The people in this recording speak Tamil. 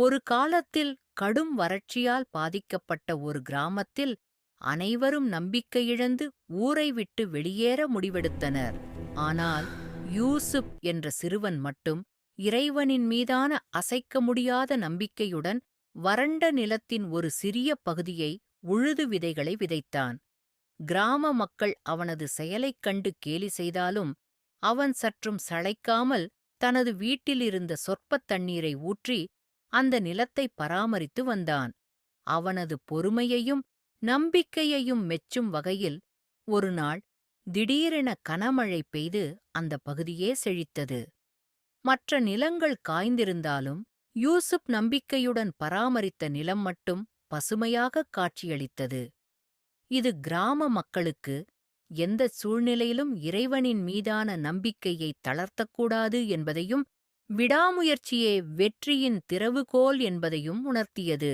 ஒரு காலத்தில் கடும் வறட்சியால் பாதிக்கப்பட்ட ஒரு கிராமத்தில் அனைவரும் நம்பிக்கையிழந்து ஊரை விட்டு வெளியேற முடிவெடுத்தனர். ஆனால் யூசுப் என்ற சிறுவன் மட்டும் இறைவனின் மீதான அசைக்க முடியாத நம்பிக்கையுடன் வறண்ட நிலத்தின் ஒரு சிறிய பகுதியை உழுது விதைகளை விதைத்தான். கிராம மக்கள் அவனது செயலைக் கண்டு கேலி செய்தாலும் அவன் சற்றும் சளைக்காமல் தனது வீட்டிலிருந்த சொற்பத் தண்ணீரை ஊற்றி அந்த நிலத்தை பராமரித்து வந்தான். அவனது பொறுமையையும் நம்பிக்கையையும் மெச்சும் வகையில் ஒருநாள் திடீரென கனமழை பெய்து அந்த பகுதியே செழித்தது. மற்ற நிலங்கள் காய்ந்திருந்தாலும் யூசுப் நம்பிக்கையுடன் பராமரித்த நிலம் மட்டும் பசுமையாகக் காட்சியளித்தது. இது கிராம மக்களுக்கு எந்தச் சூழ்நிலையிலும் இறைவனின் மீதான நம்பிக்கையை தளர்த்தக்கூடாது என்பதையும், விடாமுயற்சியே வெற்றியின் திறவுகோல் என்பதையும் உணர்த்தியது.